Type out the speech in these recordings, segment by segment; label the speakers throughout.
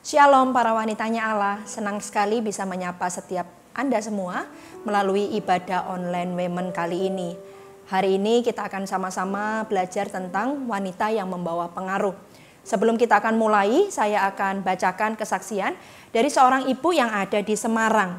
Speaker 1: Shalom para wanitanya Allah, senang sekali bisa menyapa setiap Anda semua melalui ibadah online Women kali ini. Hari ini kita akan sama-sama belajar tentang wanita yang membawa pengaruh. Sebelum kita akan mulai, saya akan bacakan kesaksian dari seorang ibu yang ada di Semarang.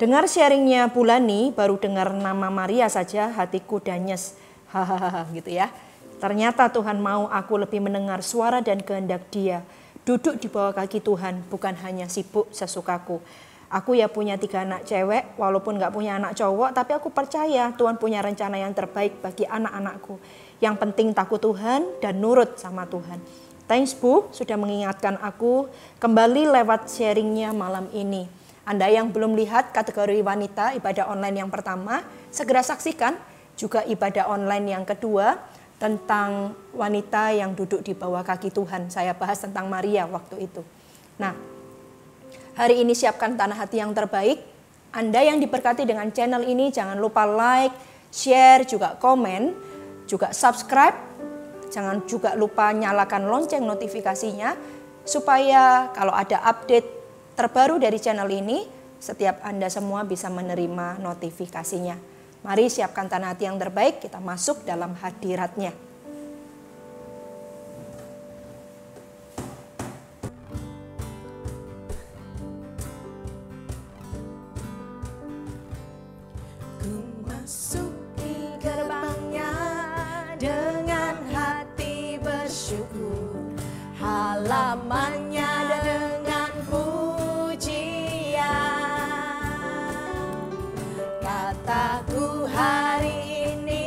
Speaker 1: Dengar sharingnya Bulani, baru dengar nama Maria saja hatiku danyes. Hahaha gitu ya. Ternyata Tuhan mau aku lebih mendengar suara dan kehendak Dia. Duduk di bawah kaki Tuhan, bukan hanya sibuk sesukaku. Aku ya punya 3 anak cewek, walaupun gak punya anak cowok, tapi aku percaya Tuhan punya rencana yang terbaik bagi anak-anakku. Yang penting takut Tuhan dan nurut sama Tuhan. Thanks Bu, sudah mengingatkan aku kembali lewat sharingnya malam ini. Anda yang belum lihat kategori wanita ibadah online yang pertama, segera saksikan. Juga ibadah online yang kedua, tentang wanita yang duduk di bawah kaki Tuhan. Saya bahas tentang Maria waktu itu. Nah, hari ini siapkan tanah hati yang terbaik. Anda yang diberkati dengan channel ini jangan lupa like, share, juga komen, juga subscribe. Jangan juga lupa nyalakan lonceng notifikasinya supaya kalau ada update terbaru dari channel ini, setiap Anda semua bisa menerima notifikasinya. Mari siapkan tanah hati yang terbaik, kita masuk dalam hadiratnya.
Speaker 2: Ku masuki gerbangnya dengan hati bersyukur, halamannya dengan pujian. Kataku hari ini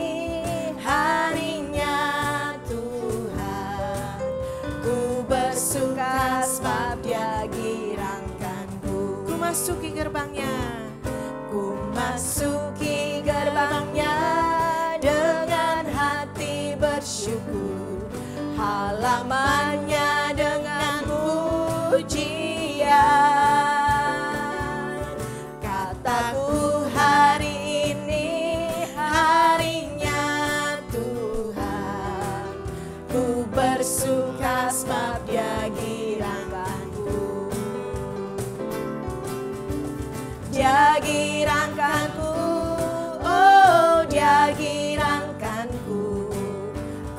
Speaker 2: harinya Tuhan, ku bersuka sebab Dia girangkanku. Ku masuki gerbangnya, ku masuki gerbangnya dengan hati bersyukur, halamannya dengan pujian. Kataku hari ini harinya Tuhan, ku bersuka sebab Dia girangkanku. Dia girangkanku, oh Dia girangkanku.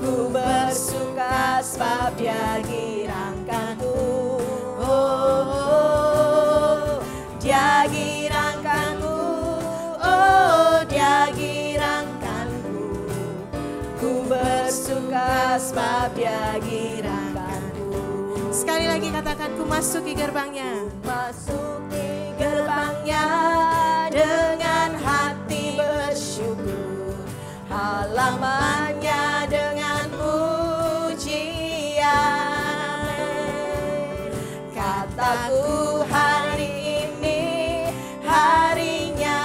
Speaker 2: Ku bersuka sebab Dia girangkanku. Oh, Dia girangkanku, oh Dia girangkanku. Ku bersuka sebab Dia girangkanku. Sekali lagi katakan, ku masuki gerbangnya. Masuki gerbangnya dengan hati bersyukur, halamannya dengan pujian. Kataku hari ini harinya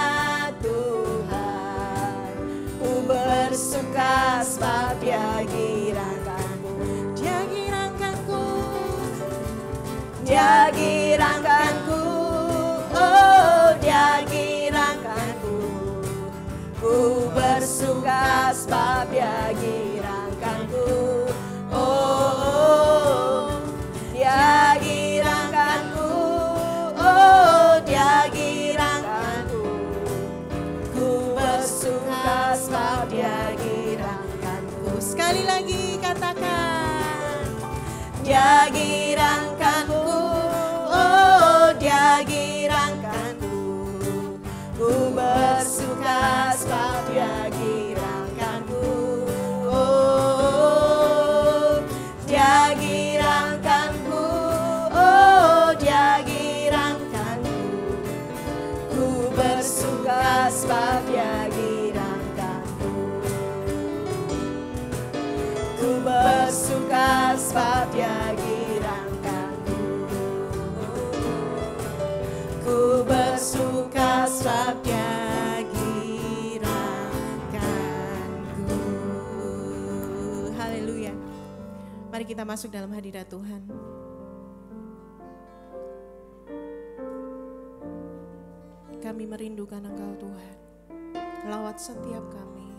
Speaker 2: Tuhan, ku bersuka sebab Dia girangkanku. Dia girangkanku, Dia girangkanku, oh Dia girangkanku. Ku bersuka sebab Dia girangkanku. Oh, Dia girangkanku, oh Dia girangkanku. Ku bersuka sebab Dia girangkanku. Sekali lagi katakan, Dia girangkanku, oh Dia girangkanku. Ku bersuka sebab Dia girangkanku. Oh, Dia girangkanku, oh Dia girangkanku. Ku bersuka sebab Dia girangkanku. Ku bersuka sebab Dia girangkanku. Ku bersuka sebab Dia girangkanku. Haleluya. Mari kita masuk dalam hadirat Tuhan. Kami merindukan Engkau Tuhan. Lawat setiap kami.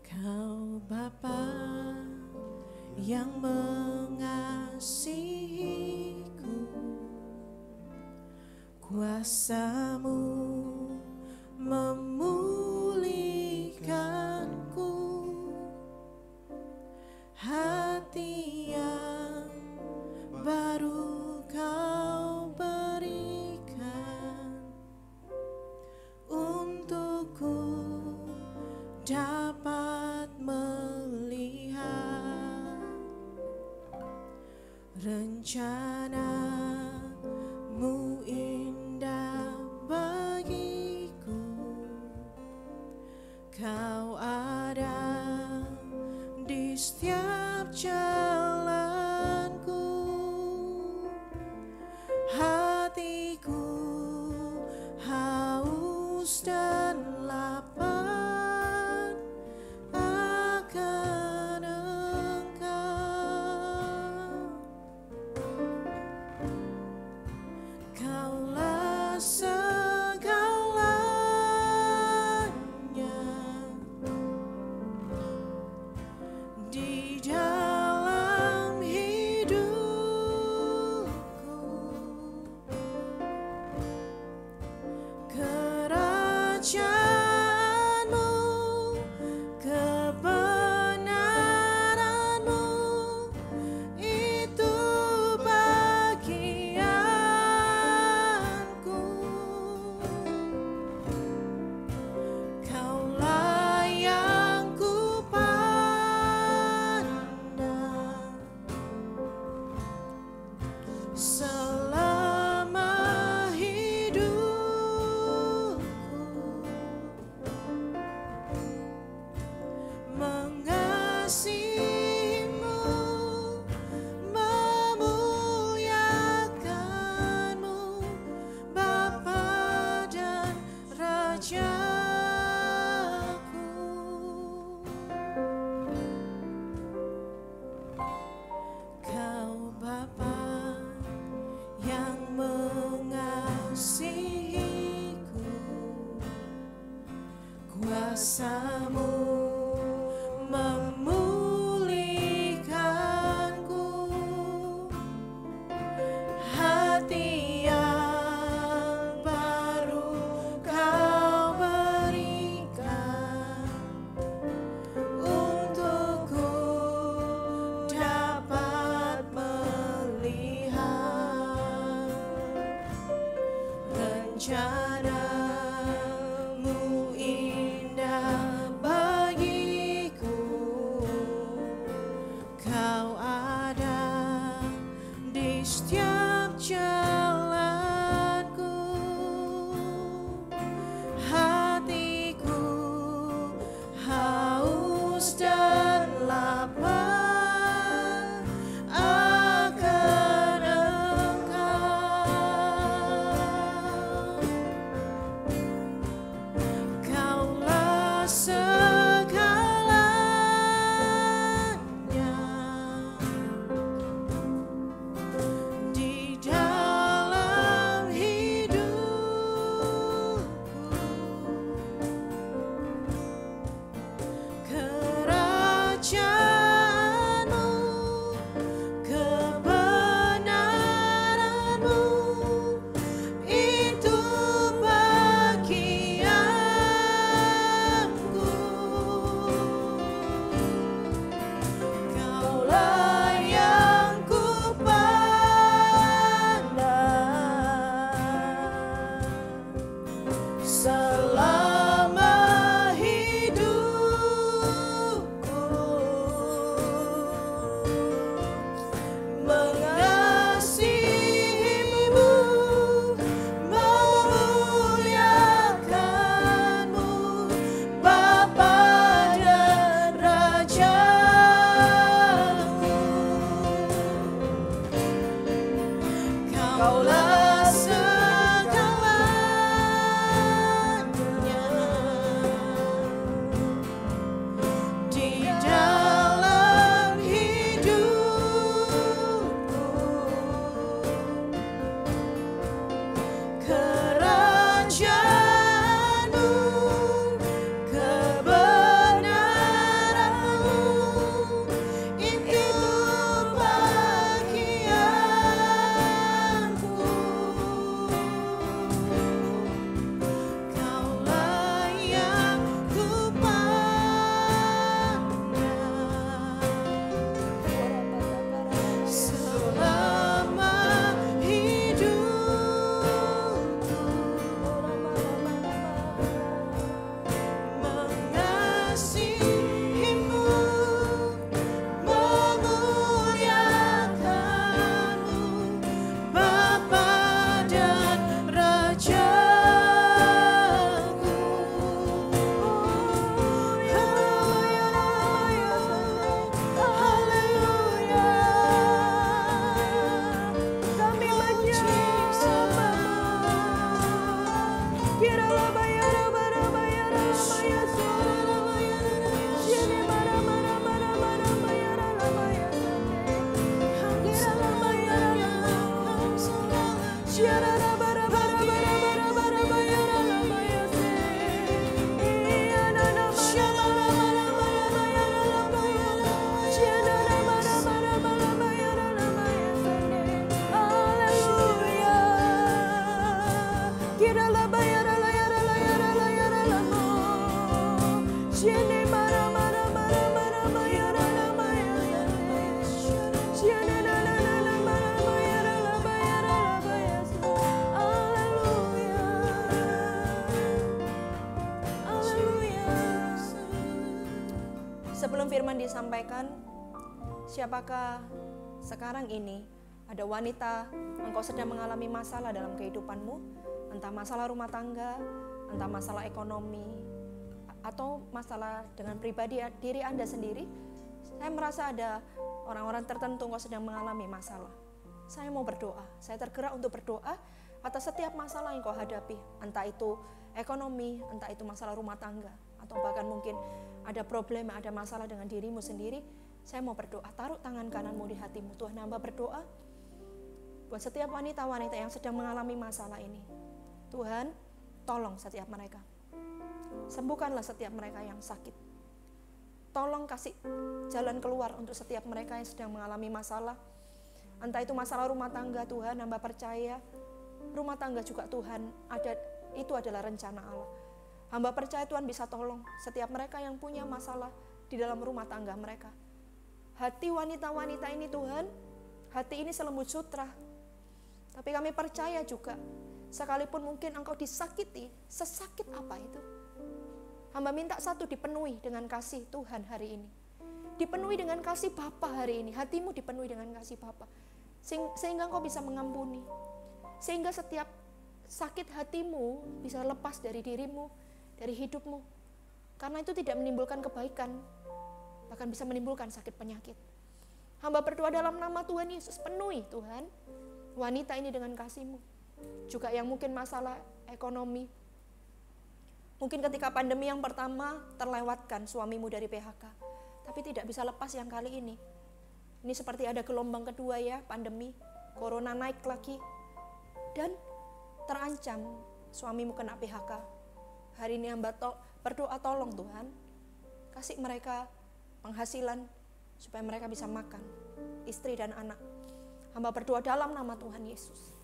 Speaker 2: Kami yang mengasihiku. Kuasa-Mu memulihkanku, hati yang baru Kau berikan untukku dapat melihat rencana-Mu indah bagiku. Kau ada di setiap jalanku, hatiku haus dan lapar akan Engkau. Kaulah segalanya di dalam hidupku. Kerajaan-Mu, kebenaran-Mu, itu bagianku. Kaulah yang ku pandang selama hidupku. Mengasihi-Mu, memuliakan-Mu, Bapa dan Rajaku. Kau Bapa yang mengasihiku, kuasa-Mu memulihkanku,
Speaker 1: Sebelum firman disampaikan, siapakah sekarang ini ada wanita engkau sedang mengalami masalah dalam kehidupanmu, entah masalah rumah tangga, entah masalah ekonomi, atau masalah dengan pribadi diri Anda sendiri. Saya merasa ada orang-orang tertentu engkau sedang mengalami masalah. Saya mau berdoa, saya tergerak untuk berdoa atas setiap masalah yang kau hadapi, entah itu ekonomi, entah itu masalah rumah tangga, atau bahkan mungkin ada problem, ada masalah dengan dirimu sendiri. Saya mau berdoa, taruh tangan kananmu di hatimu. Tuhan, hamba berdoa buat setiap wanita-wanita yang sedang mengalami masalah ini. Tuhan, tolong setiap mereka. Sembuhkanlah setiap mereka yang sakit. Tolong kasih jalan keluar untuk setiap mereka yang sedang mengalami masalah. Entah itu masalah rumah tangga, Tuhan, hamba percaya rumah tangga juga Tuhan, itu adalah rencana Allah. Hamba percaya Tuhan bisa tolong setiap mereka yang punya masalah di dalam rumah tangga mereka. Hati wanita-wanita ini Tuhan, hati ini selembut sutra. Tapi kami percaya juga, sekalipun mungkin engkau disakiti, sesakit apa itu? Hamba minta satu, dipenuhi dengan kasih Tuhan hari ini. Dipenuhi dengan kasih Bapa hari ini. Hatimu dipenuhi dengan kasih Bapa. Sehingga engkau bisa mengampuni. Sehingga setiap sakit hatimu bisa lepas dari dirimu, dari hidupmu. Karena itu tidak menimbulkan kebaikan, bahkan bisa menimbulkan sakit penyakit. Hamba berdoa dalam nama Tuhan Yesus, penuhi Tuhan wanita ini dengan kasih-Mu. Juga yang mungkin masalah ekonomi. Mungkin ketika pandemi yang pertama terlewatkan suamimu dari PHK, tapi tidak bisa lepas yang kali ini. Ini seperti ada gelombang kedua ya, pandemi, corona naik lagi. Dan terancam suamimu kena PHK. Hari ini hamba berdoa, tolong Tuhan, kasih mereka penghasilan supaya mereka bisa makan, istri dan anak. Hamba berdoa dalam nama Tuhan Yesus.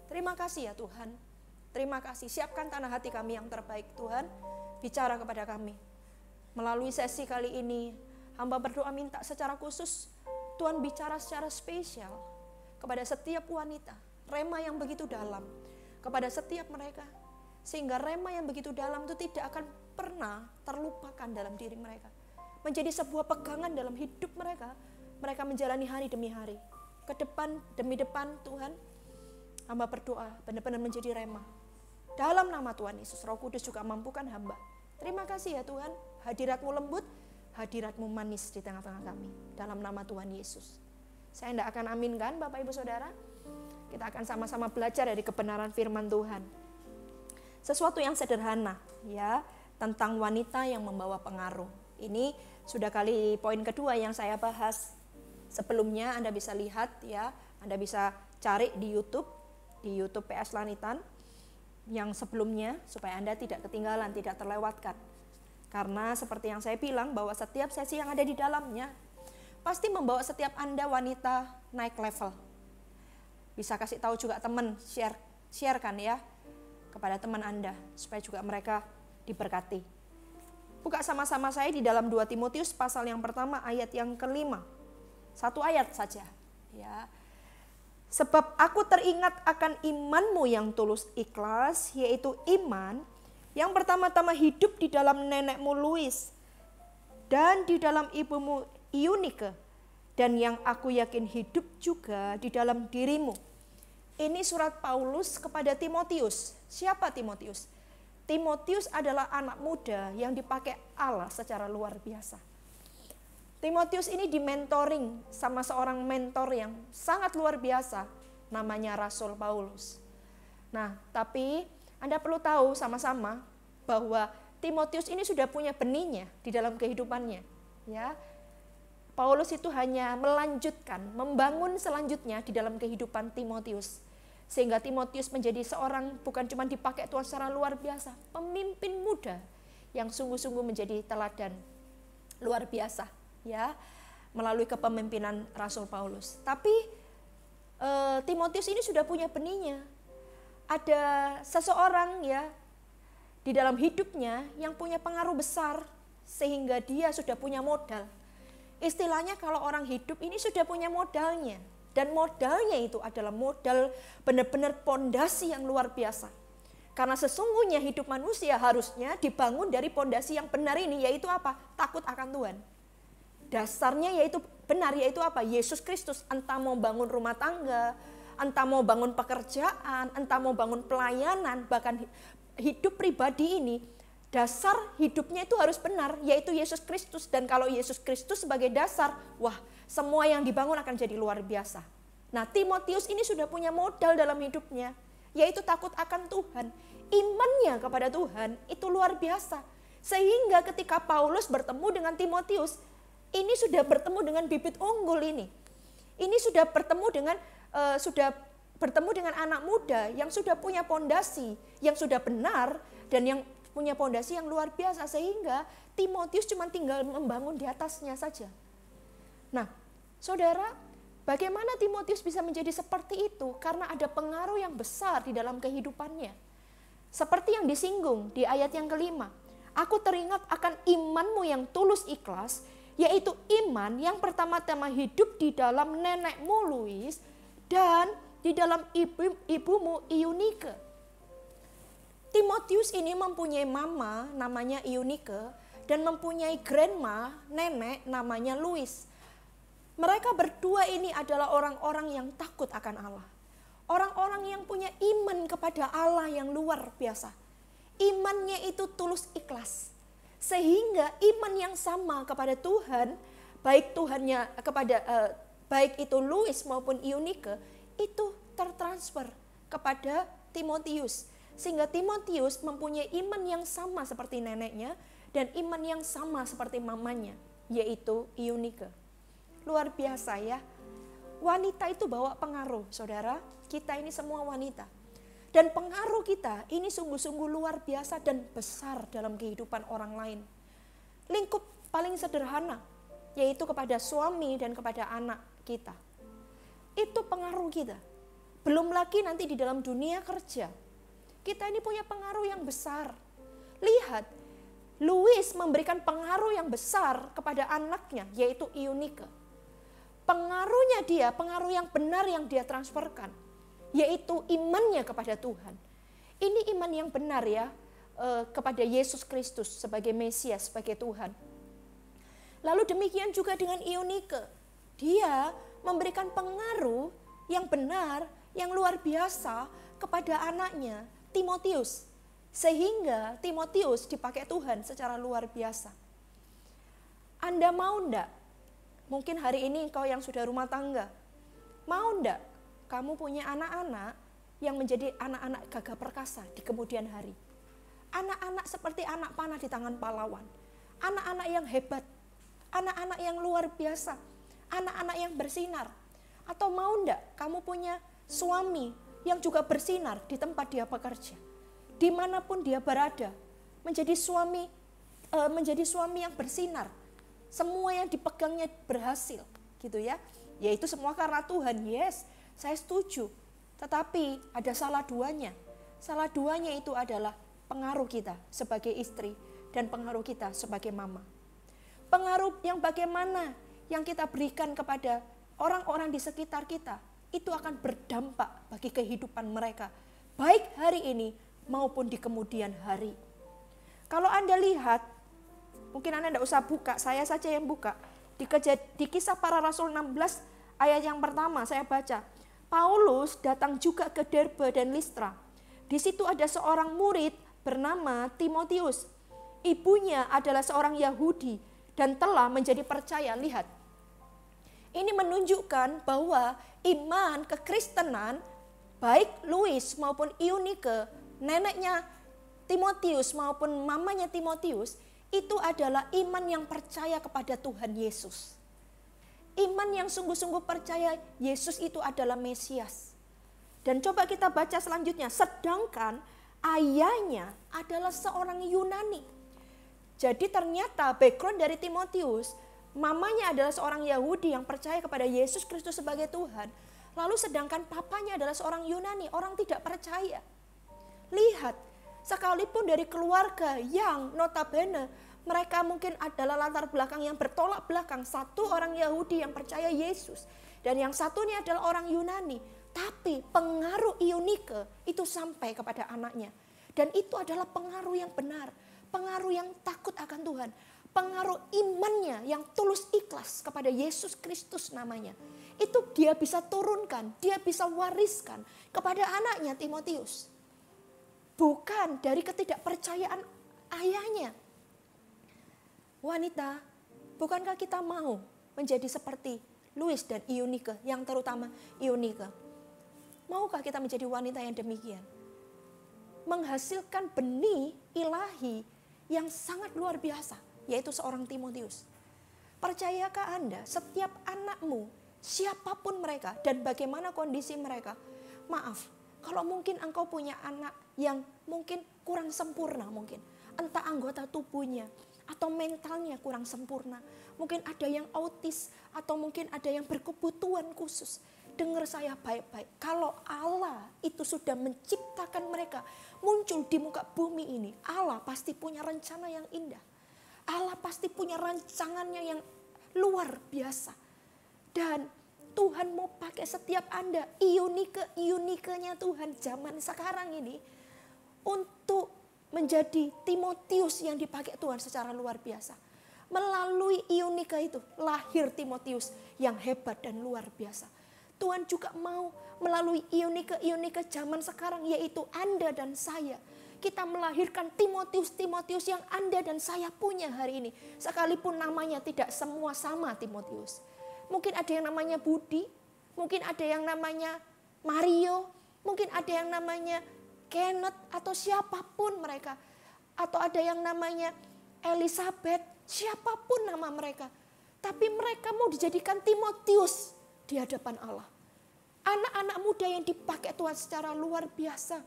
Speaker 1: Terima kasih ya Tuhan. Terima kasih, siapkan tanah hati kami yang terbaik Tuhan. Bicara kepada kami. Melalui sesi kali ini, hamba berdoa minta secara khusus Tuhan bicara secara spesial kepada setiap wanita. Rema yang begitu dalam kepada setiap mereka. Sehingga rema yang begitu dalam itu tidak akan pernah terlupakan dalam diri mereka. Menjadi sebuah pegangan dalam hidup mereka. Mereka menjalani hari demi hari. Ke depan demi depan Tuhan, hamba berdoa benar-benar menjadi rema. Dalam nama Tuhan Yesus, Roh Kudus juga mampukan hamba. Terima kasih ya Tuhan, hadirat-Mu lembut, hadirat-Mu manis di tengah-tengah kami. Dalam nama Tuhan Yesus. Saya tidak akan aminkan Bapak Ibu Saudara. Kita akan sama-sama belajar dari kebenaran firman Tuhan. Sesuatu yang sederhana ya, tentang wanita yang membawa pengaruh. Ini sudah kali poin kedua yang saya bahas. Sebelumnya Anda bisa lihat ya, Anda bisa cari di YouTube PS Lanitan yang sebelumnya supaya Anda tidak ketinggalan, tidak terlewatkan. Karena seperti yang saya bilang bahwa setiap sesi yang ada di dalamnya pasti membawa setiap Anda wanita naik level. Bisa kasih tahu juga teman, sharekan ya kepada teman Anda supaya juga mereka diberkati. Buka sama-sama saya di dalam 2 Timotius pasal yang pertama ayat yang kelima. 1 ayat saja ya. Sebab aku teringat akan imanmu yang tulus ikhlas, yaitu iman yang pertama-tama hidup di dalam nenekmu Lois dan di dalam ibumu Eunike, dan yang aku yakin hidup juga di dalam dirimu. Ini surat Paulus kepada Timotius. Siapa Timotius? Timotius adalah anak muda yang dipakai Allah secara luar biasa. Timotius ini dimentoring sama seorang mentor yang sangat luar biasa, namanya Rasul Paulus. Nah, tapi Anda perlu tahu sama-sama bahwa Timotius ini sudah punya benihnya di dalam kehidupannya. Ya, Paulus itu hanya melanjutkan, membangun selanjutnya di dalam kehidupan Timotius. Sehingga Timotius menjadi seorang bukan cuma dipakai Tuhan secara luar biasa, pemimpin muda yang sungguh-sungguh menjadi teladan luar biasa. Ya, melalui kepemimpinan Rasul Paulus. Tapi Timotius ini sudah punya benihnya. Ada seseorang ya di dalam hidupnya yang punya pengaruh besar sehingga dia sudah punya modal. Istilahnya kalau orang hidup ini sudah punya modalnya, dan modalnya itu adalah modal benar-benar pondasi yang luar biasa. Karena sesungguhnya hidup manusia harusnya dibangun dari pondasi yang benar ini, yaitu apa? Takut akan Tuhan. dasarnya yaitu benar, yaitu apa? Yesus Kristus. Entah mau bangun rumah tangga, entah mau bangun pekerjaan, entah mau bangun pelayanan, bahkan hidup pribadi ini, dasar hidupnya itu harus benar, yaitu Yesus Kristus. Dan kalau Yesus Kristus sebagai dasar, wah, semua yang dibangun akan jadi luar biasa. Nah, Timotius ini sudah punya modal dalam hidupnya, yaitu takut akan Tuhan. Imannya kepada Tuhan itu luar biasa. Sehingga ketika Paulus bertemu dengan Timotius, ini sudah bertemu dengan bibit unggul ini. Ini sudah bertemu dengan anak muda yang sudah punya pondasi, yang sudah benar, dan yang punya pondasi yang luar biasa. Sehingga Timotius cuma tinggal membangun di atasnya saja. Nah, saudara, bagaimana Timotius bisa menjadi seperti itu? Karena ada pengaruh yang besar di dalam kehidupannya. Seperti yang disinggung di ayat yang kelima. Aku teringat akan imanmu yang tulus ikhlas, yaitu iman yang pertama-tama hidup di dalam nenekmu Lois dan di dalam ibumu Eunike. Timotius ini mempunyai mama namanya Eunike dan mempunyai grandma, nenek namanya Lois. Mereka berdua ini adalah orang-orang yang takut akan Allah. Orang-orang yang punya iman kepada Allah yang luar biasa. Imannya itu tulus ikhlas. Sehingga iman yang sama kepada Tuhan, baik itu Lois maupun Eunike, itu tertransfer kepada Timotius. Sehingga Timotius mempunyai iman yang sama seperti neneknya dan iman yang sama seperti mamanya, yaitu Eunike. Luar biasa ya. Wanita itu bawa pengaruh, saudara. Kita ini semua wanita. Dan pengaruh kita ini sungguh-sungguh luar biasa dan besar dalam kehidupan orang lain. Lingkup paling sederhana, yaitu kepada suami dan kepada anak kita. Itu pengaruh kita. Belum lagi nanti di dalam dunia kerja. Kita ini punya pengaruh yang besar. Lihat, Lois memberikan pengaruh yang besar kepada anaknya, yaitu Eunike. Pengaruhnya dia, pengaruh yang benar yang dia transferkan, yaitu imannya kepada Tuhan. Ini iman yang benar ya, kepada Yesus Kristus sebagai Mesias, sebagai Tuhan. Lalu demikian juga dengan Eunike. Dia memberikan pengaruh yang benar, yang luar biasa kepada anaknya, Timotius. Sehingga Timotius dipakai Tuhan secara luar biasa. Anda mau enggak? Mungkin hari ini kau yang sudah rumah tangga, mau enggak kamu punya anak-anak yang menjadi anak-anak gagah perkasa di kemudian hari? Anak-anak seperti anak panah di tangan pahlawan. Anak-anak yang hebat, anak-anak yang luar biasa, anak-anak yang bersinar. Atau mau enggak kamu punya suami yang juga bersinar di tempat dia bekerja, dimanapun dia berada, menjadi suami yang bersinar. Semua yang dipegangnya berhasil, gitu ya. Yaitu semua karena Tuhan. Yes, saya setuju. Tetapi ada salah duanya. Salah duanya itu adalah pengaruh kita sebagai istri dan pengaruh kita sebagai mama. Pengaruh yang bagaimana yang kita berikan kepada orang-orang di sekitar kita, itu akan berdampak bagi kehidupan mereka, baik hari ini maupun di kemudian hari. Kalau Anda lihat, mungkin Anda tidak usah buka, saya saja yang buka. Di Kisah Para Rasul 16 ayat yang pertama saya baca. Paulus datang juga ke Derbe dan Listra. Di situ ada seorang murid bernama Timotius. Ibunya adalah seorang Yahudi dan telah menjadi percaya. Lihat, ini menunjukkan bahwa iman kekristenan, baik Lois maupun Eunike, neneknya Timotius maupun mamanya Timotius, itu adalah iman yang percaya kepada Tuhan Yesus. Iman yang sungguh-sungguh percaya Yesus itu adalah Mesias. Dan coba kita baca selanjutnya. Sedangkan ayahnya adalah seorang Yunani. Jadi ternyata background dari Timotius, mamanya adalah seorang Yahudi yang percaya kepada Yesus Kristus sebagai Tuhan. Lalu sedangkan papanya adalah seorang Yunani, orang tidak percaya. Lihat, sekalipun dari keluarga yang notabene mereka mungkin adalah latar belakang yang bertolak belakang. Satu orang Yahudi yang percaya Yesus dan yang satunya adalah orang Yunani. Tapi pengaruh Eunike itu sampai kepada anaknya. Dan itu adalah pengaruh yang benar, pengaruh yang takut akan Tuhan, pengaruh imannya yang tulus ikhlas kepada Yesus Kristus namanya, itu dia bisa turunkan, dia bisa wariskan kepada anaknya Timotius. Bukan dari ketidakpercayaan ayahnya. Wanita, bukankah kita mau menjadi seperti Louis dan Eunike, yang terutama Eunike? Maukah kita menjadi wanita yang demikian? Menghasilkan benih ilahi yang sangat luar biasa, yaitu seorang Timotius. Percayakah Anda, setiap anakmu, siapapun mereka dan bagaimana kondisi mereka, maaf, kalau mungkin engkau punya anak yang mungkin kurang sempurna, mungkin entah anggota tubuhnya atau mentalnya kurang sempurna, mungkin ada yang autis atau mungkin ada yang berkebutuhan khusus. Dengar saya baik-baik, kalau Allah itu sudah menciptakan mereka muncul di muka bumi ini, Allah pasti punya rencana yang indah. Allah pasti punya rancangannya yang luar biasa. Dan Tuhan mau pakai setiap Anda, Eunike-nya Tuhan zaman sekarang ini, untuk menjadi Timotius yang dipakai Tuhan secara luar biasa. Melalui Eunike itu lahir Timotius yang hebat dan luar biasa. Tuhan juga mau melalui Eunike zaman sekarang, yaitu Anda dan saya. Kita melahirkan Timotius yang Anda dan saya punya hari ini. Sekalipun namanya tidak semua sama Timotius. Mungkin ada yang namanya Budi, mungkin ada yang namanya Mario, mungkin ada yang namanya Kenneth atau siapapun mereka. Atau ada yang namanya Elizabeth, siapapun nama mereka. Tapi mereka mau dijadikan Timotius di hadapan Allah. Anak-anak muda yang dipakai Tuhan secara luar biasa.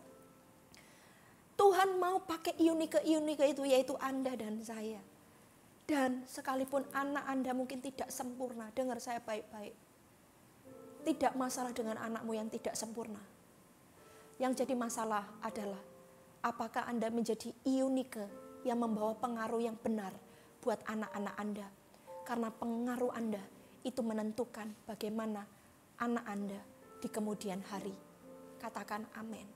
Speaker 1: Tuhan mau pakai Eunike itu, yaitu Anda dan saya. Dan sekalipun anak Anda mungkin tidak sempurna, dengar saya baik-baik. Tidak masalah dengan anakmu yang tidak sempurna. Yang jadi masalah adalah apakah Anda menjadi Eunike yang membawa pengaruh yang benar buat anak-anak Anda. Karena pengaruh Anda itu menentukan bagaimana anak Anda di kemudian hari. Katakan amin.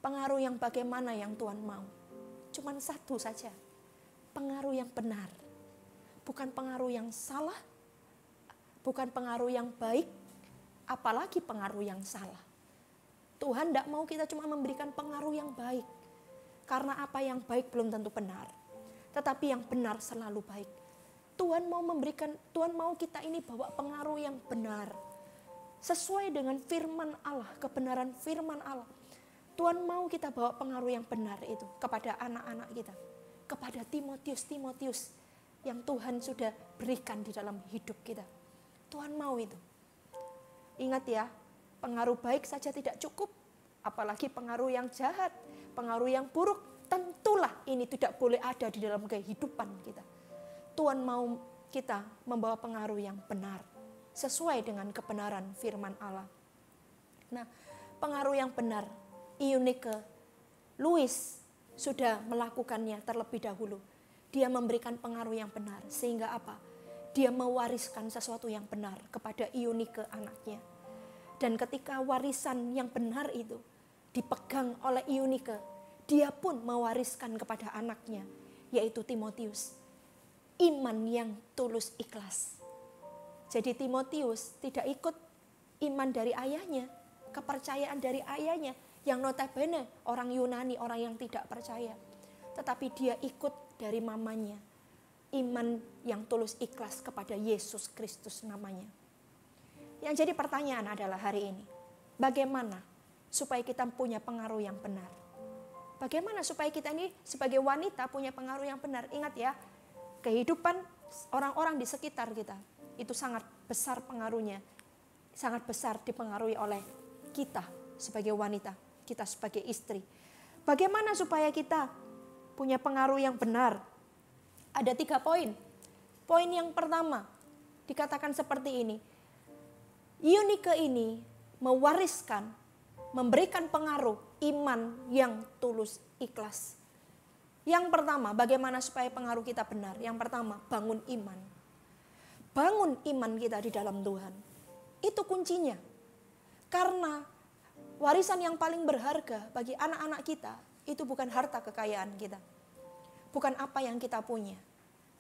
Speaker 1: Pengaruh yang bagaimana yang Tuhan mau? Cuman satu saja. Pengaruh yang benar. Bukan pengaruh yang salah. Bukan pengaruh yang baik. Apalagi pengaruh yang salah. Tuhan tidak mau kita cuma memberikan pengaruh yang baik. Karena apa yang baik belum tentu benar. Tetapi yang benar selalu baik. Tuhan mau kita ini bawa pengaruh yang benar. Sesuai dengan firman Allah, kebenaran firman Allah. Tuhan mau kita bawa pengaruh yang benar itu kepada anak-anak kita. Kepada Timotius yang Tuhan sudah berikan di dalam hidup kita. Tuhan mau itu. Ingat ya, pengaruh baik saja tidak cukup. Apalagi pengaruh yang jahat, pengaruh yang buruk. Tentulah ini tidak boleh ada di dalam kehidupan kita. Tuhan mau kita membawa pengaruh yang benar. Sesuai dengan kebenaran firman Allah. Nah, pengaruh yang benar, Eunike, Louis sudah melakukannya terlebih dahulu. Dia memberikan pengaruh yang benar. Sehingga apa? Dia mewariskan sesuatu yang benar kepada Eunike anaknya. Dan ketika warisan yang benar itu dipegang oleh Eunike, dia pun mewariskan kepada anaknya, yaitu Timotius. Iman yang tulus ikhlas. Jadi Timotius tidak ikut iman dari ayahnya, kepercayaan dari ayahnya, yang notabene orang Yunani, orang yang tidak percaya. Tetapi dia ikut dari mamanya, iman yang tulus ikhlas kepada Yesus Kristus namanya. Yang jadi pertanyaan adalah hari ini, bagaimana supaya kita punya pengaruh yang benar? Bagaimana supaya kita ini sebagai wanita punya pengaruh yang benar? Ingat ya, kehidupan orang-orang di sekitar kita itu sangat besar pengaruhnya, sangat besar dipengaruhi oleh kita sebagai wanita, kita sebagai istri. Bagaimana supaya kita punya pengaruh yang benar? Ada 3 poin. Poin yang pertama dikatakan seperti ini. Eunike ini mewariskan, memberikan pengaruh iman yang tulus ikhlas. Yang pertama, bagaimana supaya pengaruh kita benar? Yang pertama, bangun iman. Bangun iman kita di dalam Tuhan. Itu kuncinya. Karena warisan yang paling berharga bagi anak-anak kita, itu bukan harta kekayaan kita. Bukan apa yang kita punya.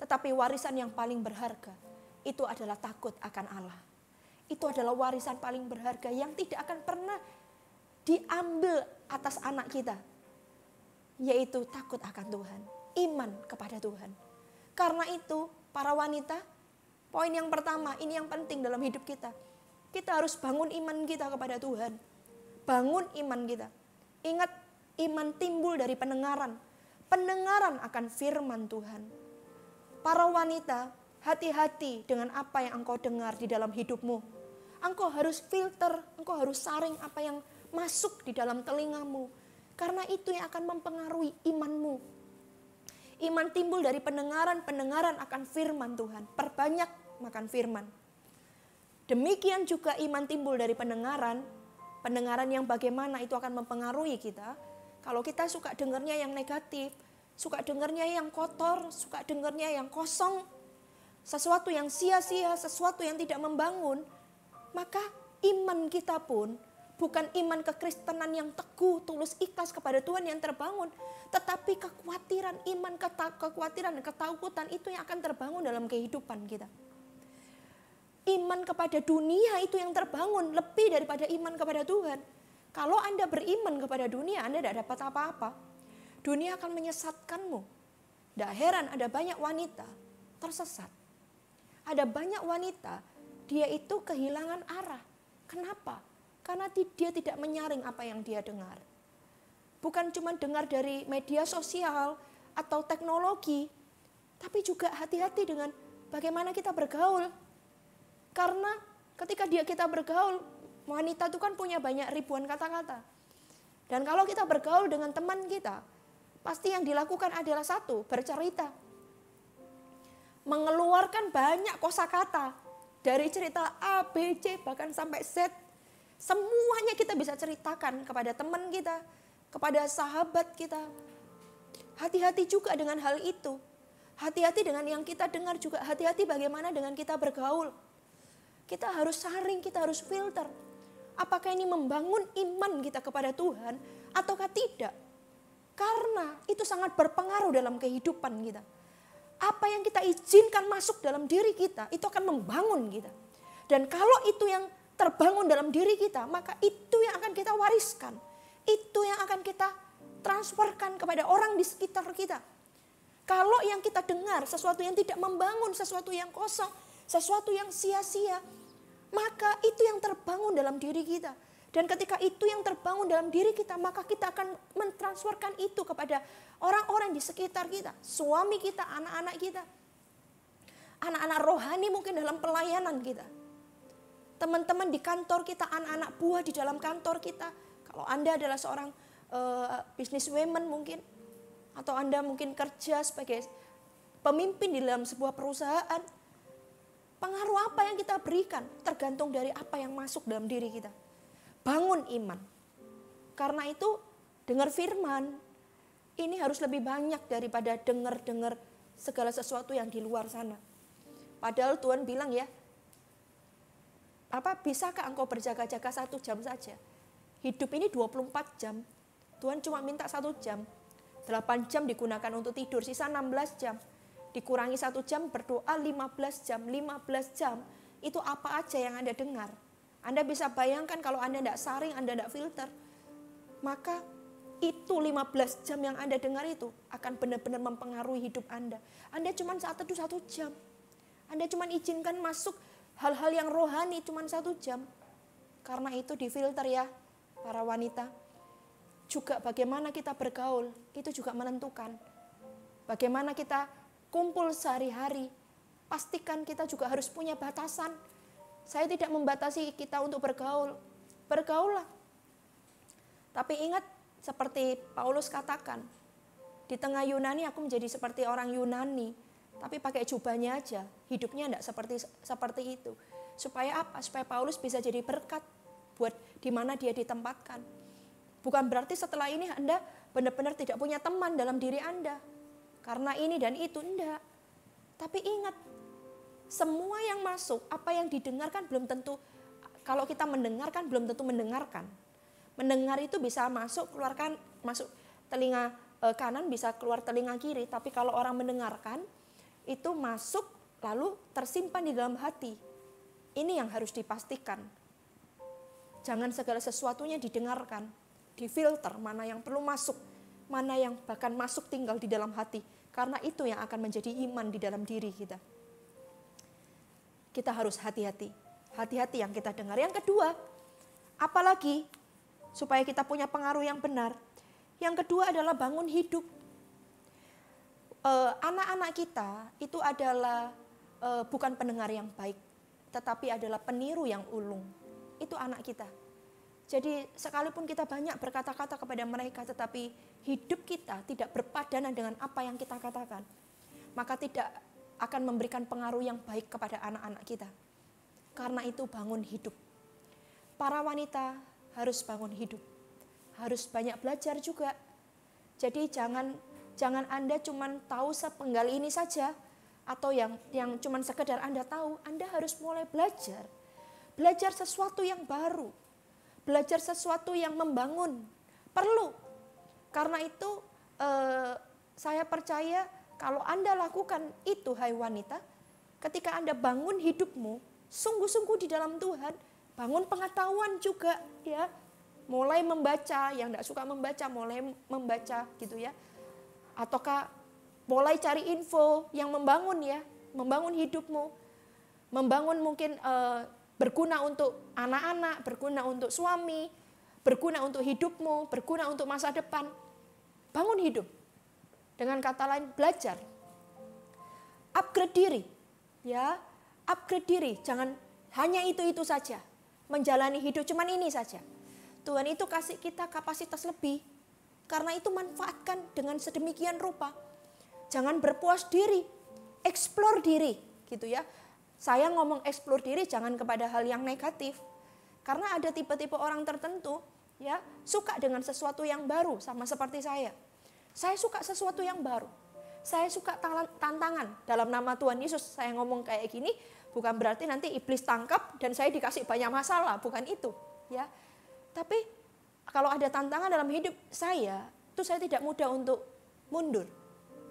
Speaker 1: Tetapi warisan yang paling berharga itu adalah takut akan Allah. Itu adalah warisan paling berharga yang tidak akan pernah diambil atas anak kita. Yaitu takut akan Tuhan, iman kepada Tuhan. Karena itu para wanita, poin yang pertama, ini yang penting dalam hidup kita. Kita harus bangun iman kita kepada Tuhan. Bangun iman kita. Ingat, iman timbul dari pendengaran. Pendengaran akan firman Tuhan. Para wanita, hati-hati dengan apa yang engkau dengar di dalam hidupmu. Engkau harus filter, engkau harus saring apa yang masuk di dalam telingamu. Karena itu yang akan mempengaruhi imanmu. Iman timbul dari pendengaran, pendengaran akan firman Tuhan. Perbanyak makan firman. Demikian juga iman timbul dari pendengaran. Pendengaran yang bagaimana itu akan mempengaruhi kita. Kalau kita suka dengarnya yang negatif, suka dengarnya yang kotor, suka dengarnya yang kosong, sesuatu yang sia-sia, sesuatu yang tidak membangun, maka iman kita pun bukan iman kekristenan yang teguh, tulus, ikhlas kepada Tuhan yang terbangun, tetapi kekhawatiran, iman kekhawatiran dan ketakutan itu yang akan terbangun dalam kehidupan kita. Iman kepada dunia itu yang terbangun lebih daripada iman kepada Tuhan. Kalau Anda beriman kepada dunia, Anda tidak dapat apa-apa. Dunia akan menyesatkanmu. Tidak heran ada banyak wanita tersesat. Ada banyak wanita, dia itu kehilangan arah. Kenapa? Karena dia tidak menyaring apa yang dia dengar. Bukan cuma dengar dari media sosial atau teknologi, tapi juga hati-hati dengan bagaimana kita bergaul. Karena ketika kita bergaul, wanita itu kan punya banyak ribuan kata-kata. Dan kalau kita bergaul dengan teman kita, pasti yang dilakukan adalah satu, bercerita. Mengeluarkan banyak kosakata dari cerita A, B, C, bahkan sampai Z. Semuanya kita bisa ceritakan kepada teman kita, kepada sahabat kita. Hati-hati juga dengan hal itu. Hati-hati dengan yang kita dengar juga. Hati-hati bagaimana dengan kita bergaul. Kita harus saring, kita harus filter. Apakah ini membangun iman kita kepada Tuhan ataukah tidak? Karena itu sangat berpengaruh dalam kehidupan kita. Apa yang kita izinkan masuk dalam diri kita, itu akan membangun kita. Dan kalau itu yang terbangun dalam diri kita, maka itu yang akan kita wariskan. Itu yang akan kita transferkan kepada orang di sekitar kita. Kalau yang kita dengar sesuatu yang tidak membangun, sesuatu yang kosong, sesuatu yang sia-sia, maka itu yang terbangun dalam diri kita. Dan ketika itu yang terbangun dalam diri kita, maka kita akan mentransferkan itu kepada orang-orang di sekitar kita. Suami kita, anak-anak kita. Anak-anak rohani mungkin dalam pelayanan kita. Teman-teman di kantor kita, anak-anak buah di dalam kantor kita. Kalau Anda adalah seorang businesswoman mungkin. Atau Anda mungkin kerja sebagai pemimpin di dalam sebuah perusahaan. Pengaruh apa yang kita berikan tergantung dari apa yang masuk dalam diri kita. Bangun iman. Karena itu dengar firman ini harus lebih banyak daripada dengar-dengar segala sesuatu yang di luar sana. Padahal Tuhan bilang ya, bisakah engkau berjaga-jaga 1 jam saja? Hidup ini 24 jam. Tuhan cuma minta 1 jam. 8 jam digunakan untuk tidur, sisa 16 jam. Dikurangi 1 jam berdoa 15 jam. 15 jam itu apa aja yang Anda dengar. Anda bisa bayangkan kalau Anda tidak saring, Anda tidak filter. Maka itu 15 jam yang Anda dengar itu akan benar-benar mempengaruhi hidup Anda. Anda cuma saat teduh 1 jam. Anda cuma izinkan masuk hal-hal yang rohani cuma 1 jam. Karena itu difilter ya para wanita. Juga bagaimana kita bergaul itu juga menentukan. Bagaimana kita kumpul sehari-hari, pastikan kita juga harus punya batasan. Saya tidak membatasi kita untuk bergaul, bergaullah. Tapi ingat seperti Paulus katakan, di tengah Yunani aku menjadi seperti orang Yunani, tapi pakai jubahnya aja, hidupnya tidak seperti itu. Supaya apa? Supaya Paulus bisa jadi berkat buat di mana dia ditempatkan. Bukan berarti setelah ini Anda benar-benar tidak punya teman dalam diri Anda. Karena ini dan itu, enggak. Tapi ingat, semua yang masuk, apa yang didengarkan belum tentu, kalau kita mendengarkan belum tentu mendengarkan. Mendengar itu bisa masuk telinga kanan, bisa keluar telinga kiri. Tapi kalau orang mendengarkan, itu masuk lalu tersimpan di dalam hati. Ini yang harus dipastikan. Jangan segala sesuatunya didengarkan, difilter mana yang perlu masuk, mana yang bahkan masuk tinggal di dalam hati. Karena itu yang akan menjadi iman di dalam diri kita. Kita harus hati-hati. Hati-hati yang kita dengar. Yang kedua, apalagi supaya kita punya pengaruh yang benar. Yang kedua adalah bangun hidup. Anak-anak kita itu adalah bukan pendengar yang baik, tetapi adalah peniru yang ulung. Itu anak kita. Jadi sekalipun kita banyak berkata-kata kepada mereka, tetapi hidup kita tidak berpadanan dengan apa yang kita katakan, maka tidak akan memberikan pengaruh yang baik kepada anak-anak kita. Karena itu bangun hidup. Para wanita harus bangun hidup. Harus banyak belajar juga. Jadi jangan Anda cuma tahu sepenggal ini saja, atau yang cuma sekedar Anda tahu. Anda harus mulai belajar. Belajar sesuatu yang baru. Belajar sesuatu yang membangun. Perlu. Karena itu saya percaya kalau Anda lakukan itu, hai wanita, ketika Anda bangun hidupmu, sungguh-sungguh di dalam Tuhan, bangun pengetahuan juga, ya. Mulai membaca, yang tidak suka membaca, mulai membaca gitu ya. Ataukah mulai cari info yang membangun ya, membangun hidupmu, membangun mungkin berguna untuk anak-anak, berguna untuk suami, berguna untuk hidupmu, berguna untuk masa depan. Bangun hidup. Dengan kata lain, belajar. Upgrade diri. Ya, upgrade diri. Jangan hanya itu-itu saja. Menjalani hidup cuman ini saja. Tuhan itu kasih kita kapasitas lebih. Karena itu manfaatkan dengan sedemikian rupa. Jangan berpuas diri. Explore diri, gitu ya. Saya ngomong explore diri jangan kepada hal yang negatif. Karena ada tipe-tipe orang tertentu ya, suka dengan sesuatu yang baru, sama seperti saya. Saya suka sesuatu yang baru. Saya suka tantangan. Dalam nama Tuhan Yesus saya ngomong kayak gini, bukan berarti nanti iblis tangkap dan saya dikasih banyak masalah, bukan itu, ya. Tapi kalau ada tantangan dalam hidup saya, itu saya tidak mudah untuk mundur.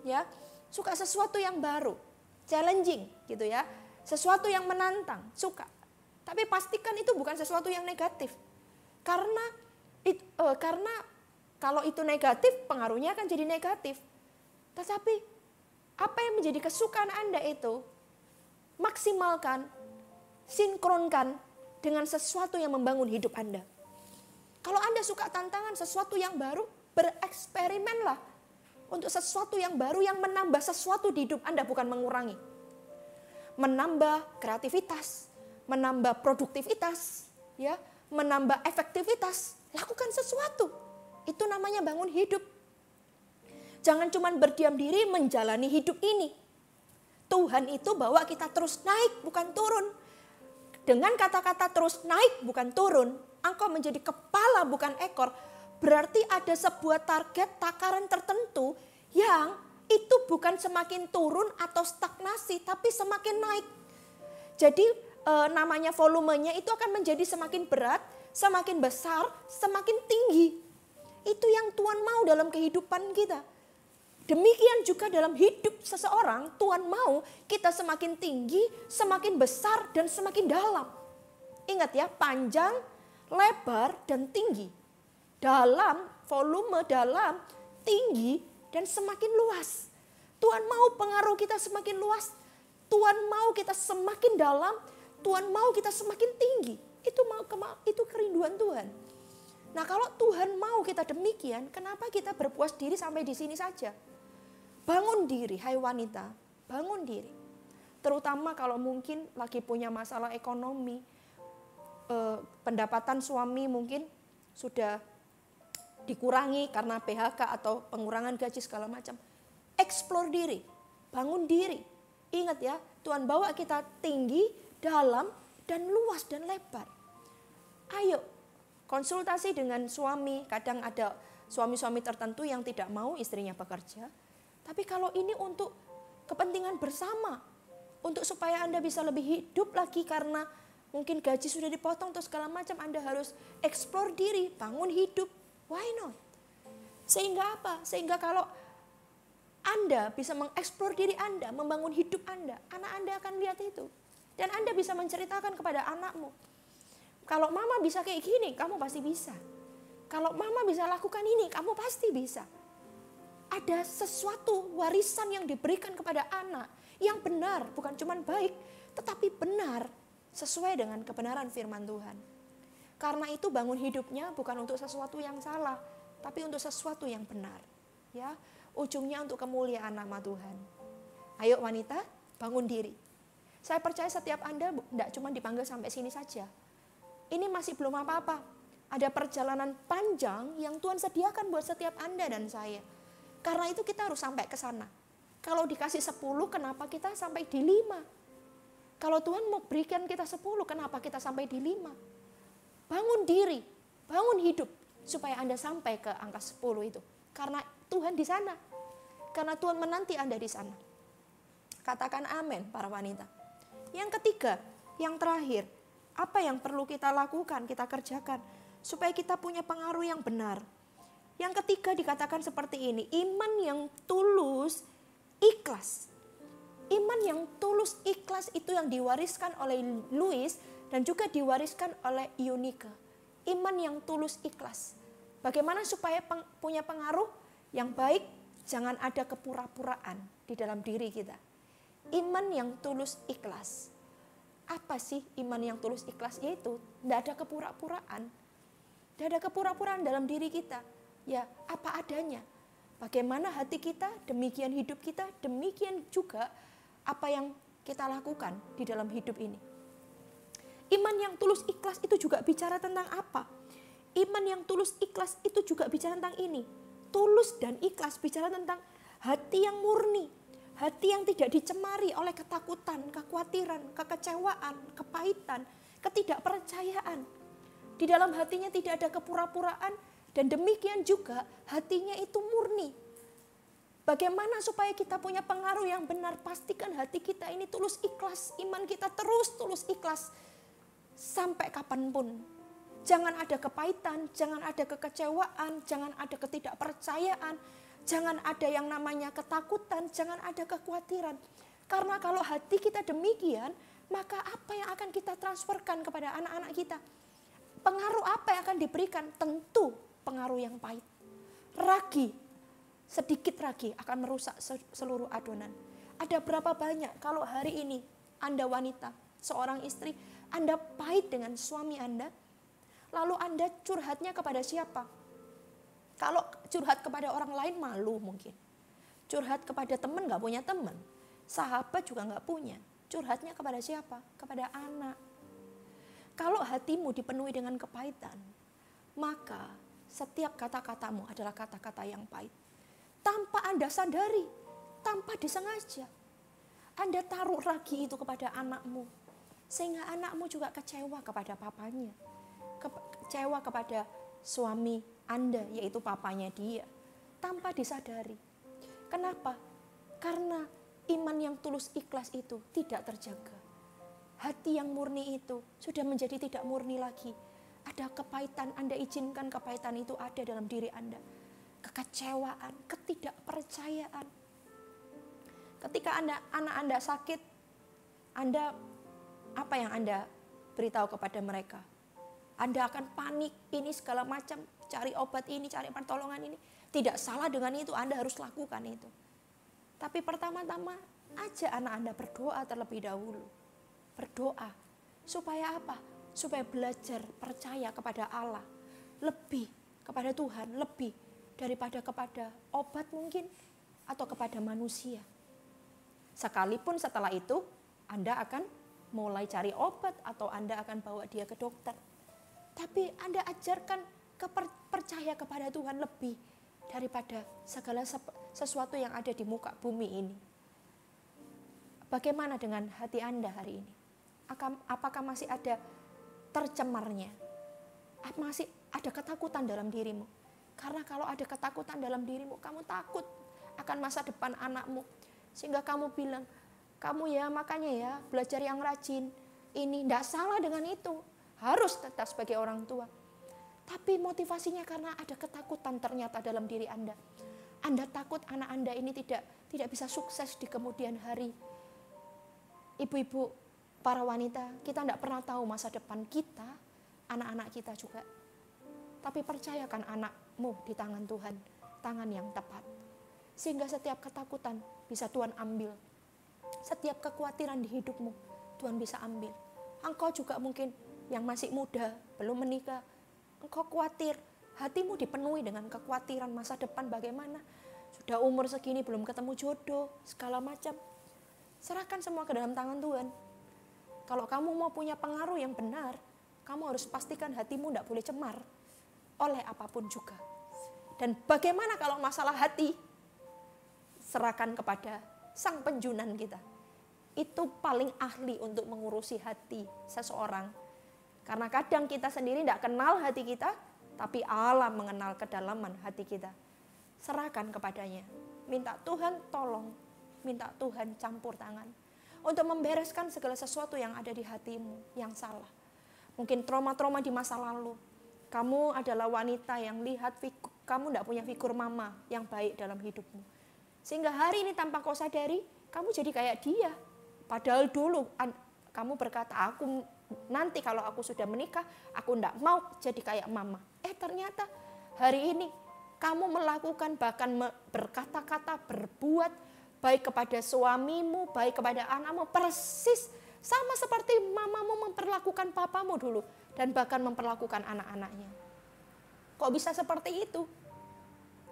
Speaker 1: Ya, suka sesuatu yang baru, challenging gitu ya. Sesuatu yang menantang, suka. Tapi pastikan itu bukan sesuatu yang negatif. Karena kalau itu negatif, pengaruhnya akan jadi negatif. Tetapi apa yang menjadi kesukaan Anda itu, maksimalkan, sinkronkan dengan sesuatu yang membangun hidup Anda. Kalau Anda suka tantangan, sesuatu yang baru, bereksperimenlah untuk sesuatu yang baru yang menambah sesuatu di hidup Anda, bukan mengurangi. Menambah kreativitas, menambah produktivitas, ya, menambah efektivitas. Lakukan sesuatu. Itu namanya bangun hidup. Jangan cuma berdiam diri menjalani hidup ini. Tuhan itu bawa kita terus naik, bukan turun. Dengan kata-kata terus naik, bukan turun. Engkau menjadi kepala, bukan ekor. Berarti ada sebuah target takaran tertentu yang itu bukan semakin turun atau stagnasi, tapi semakin naik. Jadi namanya volumenya itu akan menjadi semakin berat, semakin besar, semakin tinggi. Itu yang Tuhan mau dalam kehidupan kita. Demikian juga dalam hidup seseorang, Tuhan mau kita semakin tinggi, semakin besar, dan semakin dalam. Ingat ya, panjang, lebar, dan tinggi. Dalam, volume dalam, tinggi, dan semakin luas. Tuhan mau pengaruh kita semakin luas. Tuhan mau kita semakin dalam. Tuhan mau kita semakin tinggi. Itu kerinduan Tuhan. Nah, kalau Tuhan mau kita demikian, kenapa kita berpuas diri sampai di sini saja? Bangun diri, hai wanita. Bangun diri. Terutama kalau mungkin lagi punya masalah ekonomi. Pendapatan suami mungkin sudah dikurangi karena PHK atau pengurangan gaji segala macam. Explore diri, bangun diri. Ingat ya, Tuhan bawa kita tinggi, dalam, dan luas dan lebar. Ayo, konsultasi dengan suami. Kadang ada suami-suami tertentu yang tidak mau istrinya bekerja. Tapi kalau ini untuk kepentingan bersama, untuk supaya Anda bisa lebih hidup lagi karena mungkin gaji sudah dipotong atau segala macam, Anda harus explore diri, bangun hidup. Why not? Sehingga apa? Sehingga kalau Anda bisa mengeksplor diri Anda, membangun hidup Anda, anak Anda akan lihat itu. Dan Anda bisa menceritakan kepada anakmu, kalau mama bisa kayak gini, kamu pasti bisa. Kalau mama bisa lakukan ini, kamu pasti bisa. Ada sesuatu warisan yang diberikan kepada anak yang benar, bukan cuma baik, tetapi benar sesuai dengan kebenaran firman Tuhan. Karena itu bangun hidupnya bukan untuk sesuatu yang salah, tapi untuk sesuatu yang benar. Ya, ujungnya untuk kemuliaan nama Tuhan. Ayo wanita, bangun diri. Saya percaya setiap Anda tidak cuma dipanggil sampai sini saja. Ini masih belum apa-apa. Ada perjalanan panjang yang Tuhan sediakan buat setiap Anda dan saya. Karena itu kita harus sampai ke sana. Kalau dikasih 10, kenapa kita sampai di 5? Kalau Tuhan mau berikan kita 10, kenapa kita sampai di 5? Bangun diri, bangun hidup, supaya Anda sampai ke angka 10 itu. Karena Tuhan di sana. Karena Tuhan menanti Anda di sana. Katakan amin para wanita. Yang ketiga, yang terakhir, apa yang perlu kita lakukan, kita kerjakan, supaya kita punya pengaruh yang benar. Yang ketiga dikatakan seperti ini, iman yang tulus, ikhlas. Iman yang tulus, ikhlas itu yang diwariskan oleh Louis dan juga diwariskan oleh Yunika. Iman yang tulus, ikhlas. Bagaimana supaya punya pengaruh yang baik? Jangan ada kepura-puraan di dalam diri kita. Iman yang tulus, ikhlas. Apa sih iman yang tulus, ikhlas? Yaitu tidak ada kepura-puraan. Tidak ada kepura-puraan dalam diri kita. Ya, apa adanya. Bagaimana hati kita, demikian hidup kita, demikian juga apa yang kita lakukan di dalam hidup ini. Iman yang tulus, ikhlas itu juga bicara tentang apa? Iman yang tulus, ikhlas itu juga bicara tentang ini. Tulus dan ikhlas bicara tentang hati yang murni. Hati yang tidak dicemari oleh ketakutan, kekhawatiran, kekecewaan, kepahitan, ketidakpercayaan. Di dalam hatinya tidak ada kepura-puraan dan demikian juga hatinya itu murni. Bagaimana supaya kita punya pengaruh yang benar? Pastikan hati kita ini tulus ikhlas. Iman kita terus tulus ikhlas. Sampai kapanpun. Jangan ada kepahitan, jangan ada kekecewaan, jangan ada ketidakpercayaan. Jangan ada yang namanya ketakutan, jangan ada kekhawatiran. Karena kalau hati kita demikian, maka apa yang akan kita transferkan kepada anak-anak kita? Pengaruh apa yang akan diberikan? Tentu pengaruh yang pahit. Ragi, sedikit ragi akan merusak seluruh adonan. Ada berapa banyak kalau hari ini Anda wanita, seorang istri, Anda pahit dengan suami Anda, lalu Anda curhatnya kepada siapa? Kalau curhat kepada orang lain malu mungkin. Curhat kepada teman gak punya teman. Sahabat juga gak punya. Curhatnya kepada siapa? Kepada anak. Kalau hatimu dipenuhi dengan kepahitan, maka setiap kata-katamu adalah kata-kata yang pahit. Tanpa Anda sadari, tanpa disengaja. Anda taruh ragi itu kepada anakmu. Sehingga anakmu juga kecewa kepada papanya. Kecewa kepada suami Anda, yaitu papanya dia, tanpa disadari. Kenapa? Karena iman yang tulus ikhlas itu tidak terjaga. Hati yang murni itu sudah menjadi tidak murni lagi. Ada kepahitan, Anda izinkan kepahitan itu ada dalam diri Anda. Kekecewaan, ketidakpercayaan. Ketika anak Anda sakit, Anda apa yang Anda beritahu kepada mereka? Anda akan panik, ini segala macam, cari obat ini, cari pertolongan ini. Tidak salah dengan itu, Anda harus lakukan itu. Tapi pertama-tama, ajak anak Anda berdoa terlebih dahulu. Berdoa, supaya apa? Supaya belajar percaya kepada Allah. Lebih kepada Tuhan, lebih daripada kepada obat mungkin, atau kepada manusia. Sekalipun setelah itu, Anda akan mulai cari obat, atau Anda akan bawa dia ke dokter. Tapi Anda ajarkan percaya kepada Tuhan lebih daripada segala sesuatu yang ada di muka bumi ini. Bagaimana dengan hati Anda hari ini? Apakah masih ada tercemarnya? Masih ada ketakutan dalam dirimu? Karena kalau ada ketakutan dalam dirimu, kamu takut akan masa depan anakmu. Sehingga kamu bilang, kamu ya makanya ya belajar yang rajin. Ini tidak salah dengan itu. Harus tetap sebagai orang tua. Tapi motivasinya karena ada ketakutan ternyata dalam diri Anda. Anda takut anak Anda ini tidak bisa sukses di kemudian hari. Ibu-ibu, para wanita, kita tidak pernah tahu masa depan kita, anak-anak kita juga. Tapi percayakan anakmu di tangan Tuhan, tangan yang tepat. Sehingga setiap ketakutan bisa Tuhan ambil. Setiap kekhawatiran di hidupmu, Tuhan bisa ambil. Engkau juga mungkin yang masih muda, belum menikah, engkau khawatir, hatimu dipenuhi dengan kekhawatiran masa depan bagaimana. Sudah umur segini belum ketemu jodoh, segala macam. Serahkan semua ke dalam tangan Tuhan. Kalau kamu mau punya pengaruh yang benar, kamu harus pastikan hatimu tidak boleh cemar oleh apapun juga. Dan bagaimana kalau masalah hati? Serahkan kepada Sang Penjunan kita. Itu paling ahli untuk mengurusi hati seseorang. Karena kadang kita sendiri tidak kenal hati kita, tapi Allah mengenal kedalaman hati kita. Serahkan kepadanya. Minta Tuhan tolong, minta Tuhan campur tangan. Untuk membereskan segala sesuatu yang ada di hatimu yang salah. Mungkin trauma-trauma di masa lalu. Kamu adalah wanita yang lihat kamu tidak punya figur mama yang baik dalam hidupmu. Sehingga hari ini tanpa kau sadari, kamu jadi kayak dia. Padahal dulu kamu berkata, aku nanti kalau aku sudah menikah, aku tidak mau jadi kayak mama. Ternyata hari ini kamu melakukan bahkan berkata-kata, berbuat baik kepada suamimu, baik kepada anakmu, persis sama seperti mamamu memperlakukan papamu dulu dan bahkan memperlakukan anak-anaknya. Kok bisa seperti itu?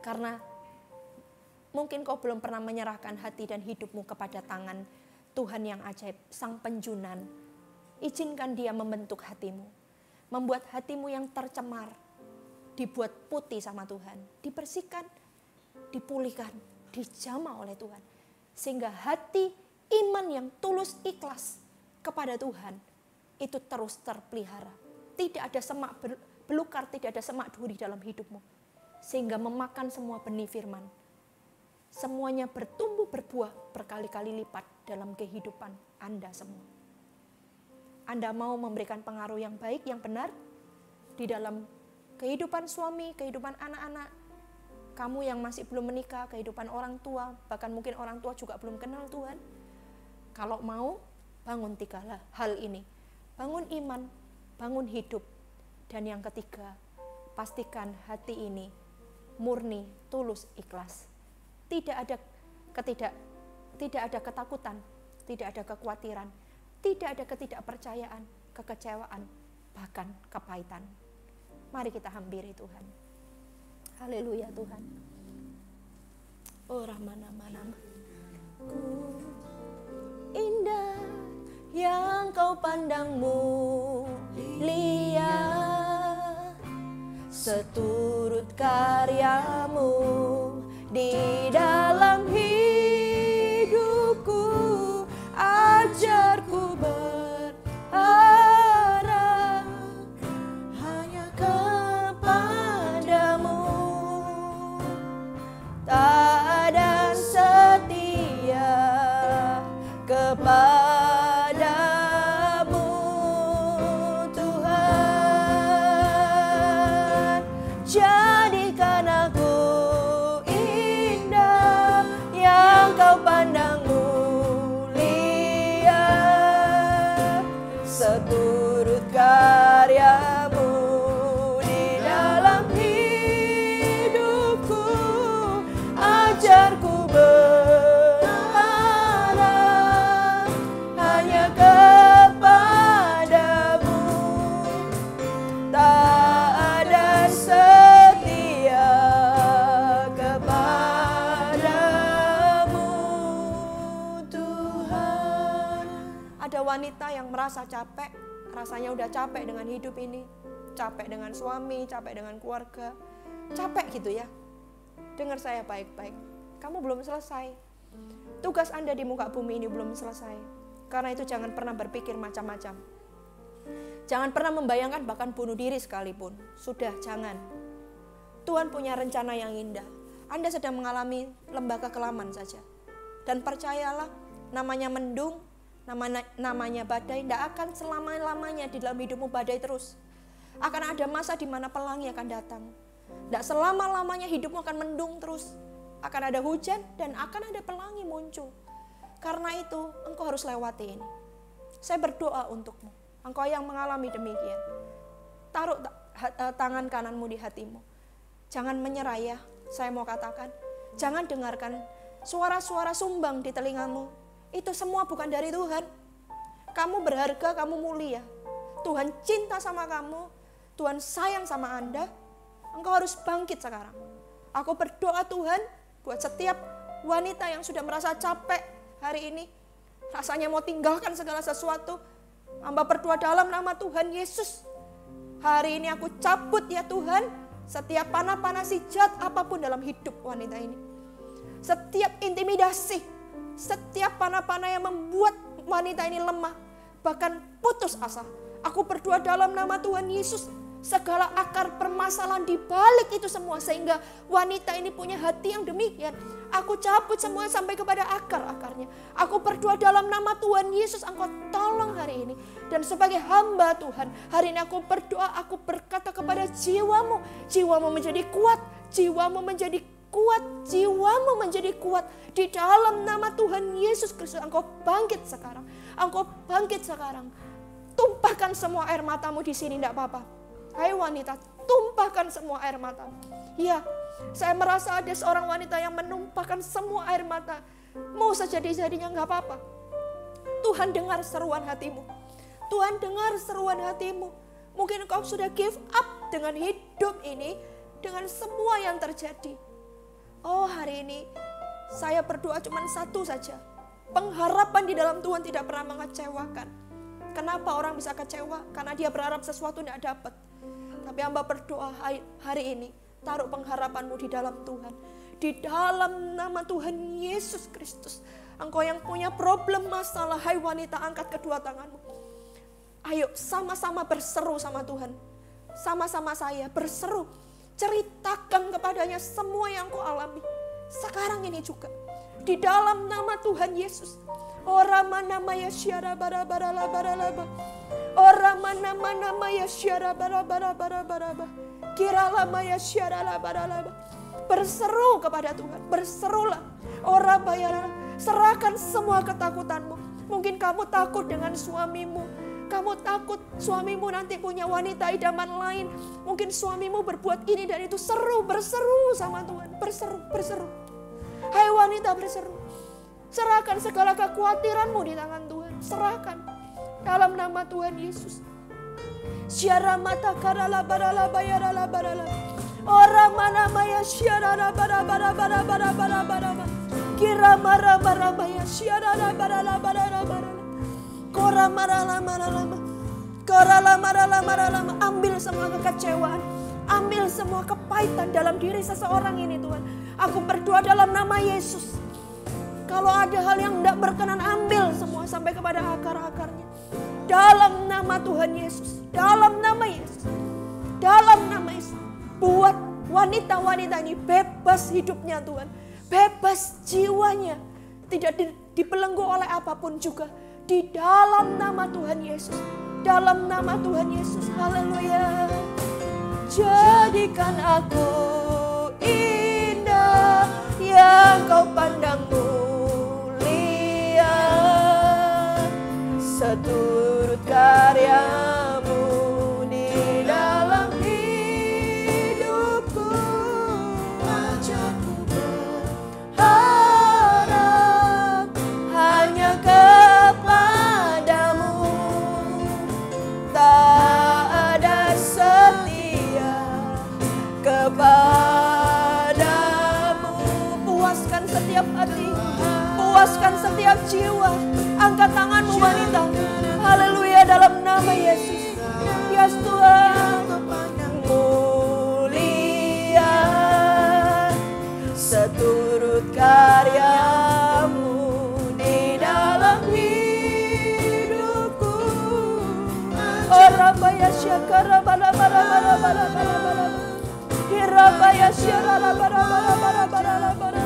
Speaker 1: Karena mungkin kau belum pernah menyerahkan hati dan hidupmu kepada tangan Tuhan yang ajaib, Sang Penjunan. Izinkan Dia membentuk hatimu, membuat hatimu yang tercemar dibuat putih sama Tuhan, dibersihkan, dipulihkan, dijamah oleh Tuhan. Sehingga hati iman yang tulus ikhlas kepada Tuhan itu terus terpelihara. Tidak ada semak belukar, tidak ada semak duri dalam hidupmu. Sehingga memakan semua benih firman. Semuanya bertumbuh berbuah berkali-kali lipat dalam kehidupan Anda semua. Anda mau memberikan pengaruh yang baik, yang benar di dalam kehidupan suami, kehidupan anak-anak, kamu yang masih belum menikah, kehidupan orang tua, bahkan mungkin orang tua juga belum kenal Tuhan. Kalau mau, bangun 3 hal ini. Bangun iman, bangun hidup. Dan yang ketiga, pastikan hati ini murni, tulus, ikhlas. Tidak ada ketakutan, tidak ada kekhawatiran, tidak ada ketidakpercayaan, kekecewaan, bahkan kepahitan. Mari kita hampiri Tuhan. Haleluya Tuhan. Oh Rahman. Ku indah yang kau pandang mulia, seturut karyamu di dalam hidupku, ajarku berharap hanya kepadamu, taat dan setia kepadamu Tuhan. Jadikan aku indah yang kau pandang mulia, seturut karyamu di dalam hidupku, ajarku berharap hanya kepadamu, taat dan setia kepadamu Tuhan. Ada wanita yang merasa capek, rasanya udah capek dengan hidup ini, capek dengan suami, capek dengan keluarga, capek gitu ya. Dengar saya baik-baik, kamu belum selesai. Tugas Anda di muka bumi ini belum selesai. Karena itu jangan pernah berpikir macam-macam. Jangan pernah membayangkan bahkan bunuh diri sekalipun. Sudah, jangan. Tuhan punya rencana yang indah. Anda sedang mengalami lembah kekelaman saja. Dan percayalah, namanya mendung, namanya badai, tidak akan selama-lamanya di dalam hidupmu badai terus. Akan ada masa di mana pelangi akan datang. Tidak selama-lamanya hidupmu akan mendung terus. akan ada hujan, dan akan ada pelangi muncul. Karena itu, engkau harus lewati ini. Saya berdoa untukmu, engkau yang mengalami demikian. Taruh tangan kananmu di hatimu. Jangan menyerah ya, saya mau katakan. Jangan dengarkan suara-suara sumbang di telingamu. Itu semua bukan dari Tuhan. Kamu berharga, kamu mulia. Tuhan cinta sama kamu, Tuhan sayang sama Anda. Engkau harus bangkit sekarang. Aku berdoa Tuhan, buat setiap wanita yang sudah merasa capek hari ini, rasanya mau tinggalkan segala sesuatu, hamba berdoa dalam nama Tuhan Yesus. Hari ini aku cabut ya Tuhan, setiap panah-panah si jahat apapun dalam hidup wanita ini. Setiap intimidasi, setiap panah-panah yang membuat wanita ini lemah, bahkan putus asa. Aku berdoa dalam nama Tuhan Yesus, segala akar permasalahan di balik itu semua, sehingga wanita ini punya hati yang demikian, aku cabut semua sampai kepada akar-akarnya. Aku berdoa dalam nama Tuhan Yesus, engkau tolong hari ini. Dan sebagai hamba Tuhan, hari ini aku berdoa, aku berkata kepada jiwamu, jiwamu menjadi kuat, jiwamu menjadi kuat, jiwamu menjadi kuat. Di dalam nama Tuhan Yesus Kristus, engkau bangkit sekarang, engkau bangkit sekarang. Tumpahkan semua air matamu di sini, tidak apa-apa. Hai wanita, tumpahkan semua air matamu. Ya, saya merasa ada seorang wanita yang menumpahkan semua air mata. Mau sejadi-jadinya nggak apa-apa. Tuhan dengar seruan hatimu. Tuhan dengar seruan hatimu. Mungkin kau sudah give up dengan hidup ini, dengan semua yang terjadi. Oh, hari ini saya berdoa cuma satu saja. Pengharapan di dalam Tuhan tidak pernah mengecewakan. Kenapa orang bisa kecewa? Karena dia berharap sesuatu tidak dapat. Tapi hamba berdoa hari ini, taruh pengharapanmu di dalam Tuhan. Di dalam nama Tuhan Yesus Kristus. Engkau yang punya problem masalah, hai wanita, angkat kedua tanganmu. Ayo sama-sama berseru sama Tuhan. Sama-sama saya berseru. Ceritakan kepadanya semua yang kau alami. Sekarang ini juga. Di dalam nama Tuhan Yesus. Ora mana maya syara bara bara la bara laba. Ora mana maya syara bara bara bara bara. Kira lama ya syara la bara laba. Berseru kepada Tuhan, berserulah. Ora bayar, serahkan semua ketakutanmu. Mungkin kamu takut dengan suamimu. Kamu takut suamimu nanti punya wanita idaman lain. Mungkin suamimu berbuat ini dan itu. Seru, berseru sama Tuhan. Berseru, berseru. Hai wanita, berseru. Serahkan segala kekhawatiranmu di tangan Tuhan. Serahkan dalam nama Tuhan Yesus. Syara mata karala barala bayara la barala. Ora mana maya syara la bara bara bara bara bara bara. Kira mara mara maya syara la barala barala barala. Kora mara la mara lama. Kora la mara la mara lama. Ambil semua kekecewaan. Ambil semua kepahitan dalam diri seseorang ini Tuhan. Aku berdoa dalam nama Yesus. Kalau ada hal yang tidak berkenan, ambil semua sampai kepada akar-akarnya. Dalam nama Tuhan Yesus. Dalam nama Yesus. Dalam nama Yesus. Buat wanita-wanita ini bebas hidupnya Tuhan. Bebas jiwanya. Tidak dibelenggu oleh apapun juga. Di dalam nama Tuhan Yesus. Dalam nama Tuhan Yesus. Haleluya. Jadikan aku indah yang kau pandang mulia, seturut karyamu di dalam hidupku. Ajakku berharap hanya kepadamu, tak ada setia kepadamu. Puaskan setiap hati, puaskan setiap jiwa. Angkat tanganmu wanita. Haleluya dalam nama Yesus. Yes Tuhan. Mulia seturut karyamu di dalam hidupku. Orabaya syakara bala bala bala bala bala bala. Hirabaya syara bala bala bala bala bala.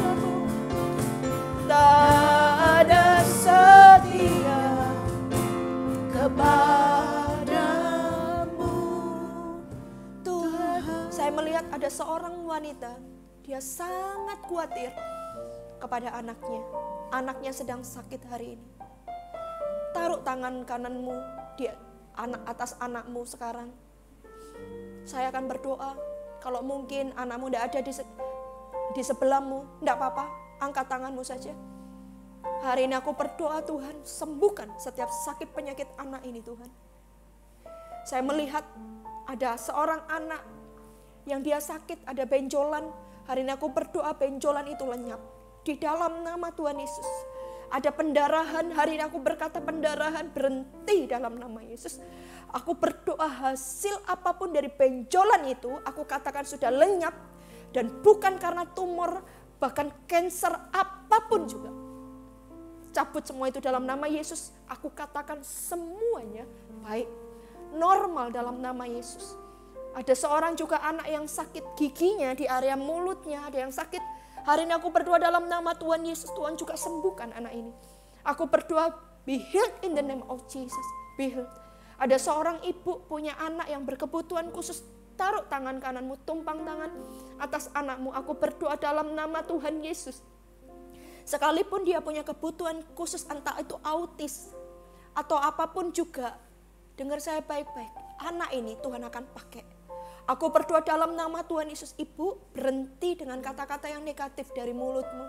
Speaker 1: Tak ada setia kepadamu Tuhan. Saya melihat ada seorang wanita dia sangat khawatir kepada anaknya. Anaknya sedang sakit hari ini. Taruh tangan kananmu di atas anakmu sekarang. Saya akan berdoa. Kalau mungkin anakmu tidak ada di sebelahmu, tidak apa-apa, angkat tanganmu saja. Hari ini aku berdoa, Tuhan, sembuhkan setiap sakit penyakit anak ini, Tuhan. Saya melihat ada seorang anak yang dia sakit, ada benjolan. Hari ini aku berdoa benjolan itu lenyap. Di dalam nama Tuhan Yesus. Ada pendarahan, hari ini aku berkata pendarahan berhenti dalam nama Yesus. Aku berdoa hasil apapun dari benjolan itu, aku katakan sudah lenyap. Dan bukan karena tumor, bahkan kanker apapun juga. Cabut semua itu dalam nama Yesus. Aku katakan semuanya baik, normal dalam nama Yesus. Ada seorang juga anak yang sakit giginya di area mulutnya, ada yang sakit. Hari ini aku berdoa dalam nama Tuhan Yesus, Tuhan juga sembuhkan anak ini. Aku berdoa, be healed in the name of Jesus, be healed. Ada seorang ibu punya anak yang berkebutuhan khusus, taruh tangan kananmu, tumpang tangan atas anakmu. Aku berdoa dalam nama Tuhan Yesus. Sekalipun dia punya kebutuhan khusus, entah itu autis atau apapun juga, dengar saya baik-baik, anak ini Tuhan akan pakai. Aku berdoa dalam nama Tuhan Yesus, ibu berhenti dengan kata-kata yang negatif dari mulutmu.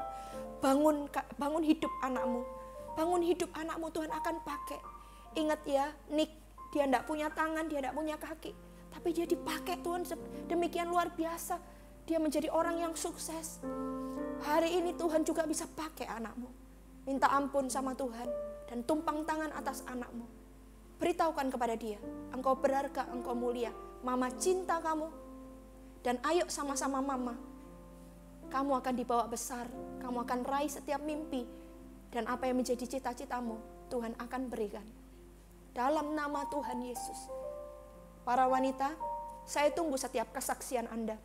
Speaker 1: Bangun hidup anakmu. Bangun hidup anakmu, Tuhan akan pakai. Ingat ya, Nick, dia tidak punya tangan, dia tidak punya kaki. Tapi dia dipakai Tuhan demikian luar biasa. Dia menjadi orang yang sukses. Hari ini Tuhan juga bisa pakai anakmu. Minta ampun sama Tuhan dan tumpang tangan atas anakmu. Beritahukan kepada dia, engkau berharga, engkau mulia. Mama cinta kamu. Dan ayo sama-sama mama. Kamu akan dibawa besar. Kamu akan raih setiap mimpi. Dan apa yang menjadi cita-citamu, Tuhan akan berikan. Dalam nama Tuhan Yesus. Para wanita, saya tunggu setiap kesaksian Anda.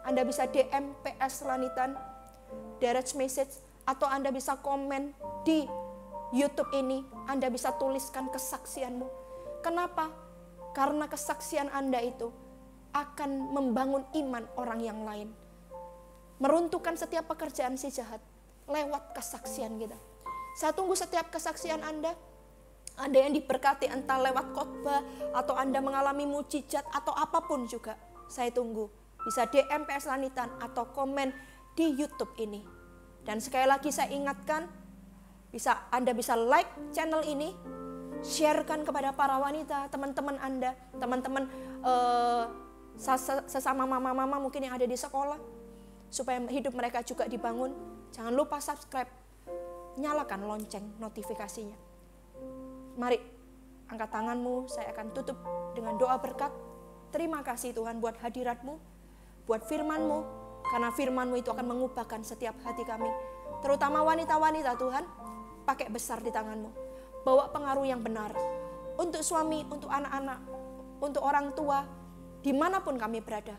Speaker 1: Anda bisa DM PS Lanitan, direct message, atau Anda bisa komen di YouTube ini. Anda bisa tuliskan kesaksianmu. Kenapa? Karena kesaksian Anda itu akan membangun iman orang yang lain. Meruntuhkan setiap pekerjaan si jahat lewat kesaksian kita. Saya tunggu setiap kesaksian Anda. Anda yang diberkati entah lewat khotbah atau Anda mengalami mujizat atau apapun juga. Saya tunggu. Bisa DM PS Lanitan atau komen di YouTube ini. Dan sekali lagi saya ingatkan, Anda bisa like channel ini, sharekan kepada para wanita, teman-teman Anda, teman-teman sesama mama-mama mungkin yang ada di sekolah, supaya hidup mereka juga dibangun. Jangan lupa subscribe, nyalakan lonceng notifikasinya. Mari, angkat tanganmu, saya akan tutup dengan doa berkat. Terima kasih Tuhan buat hadirat-Mu, buat firman-Mu, karena firman-Mu itu akan mengubahkan setiap hati kami. Terutama wanita-wanita Tuhan, pakai besar di tangan-Mu. Bawa pengaruh yang benar untuk suami, untuk anak-anak, untuk orang tua, dimanapun kami berada.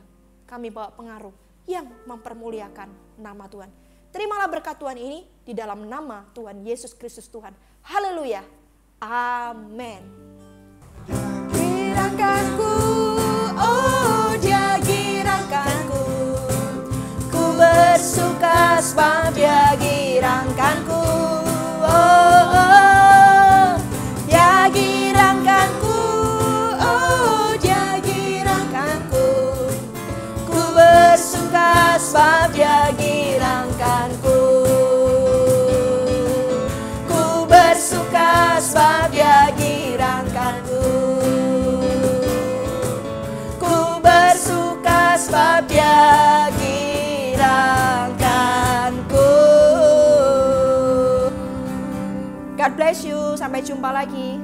Speaker 1: Kami bawa pengaruh yang mempermuliakan nama Tuhan. Terimalah berkat Tuhan ini di dalam nama Tuhan Yesus Kristus Tuhan. Haleluya. Amin. Girakanku, oh Dia girakanku. Ku bersuka sebab Dia girakanku. Oh, oh. Dia girakanku, oh Dia girakanku. Ku bersuka sebab Dia girakanku. Ku bersuka sebab Dia girakanku. Ku bersuka sebab Dia girakanku. God bless you, sampai jumpa lagi.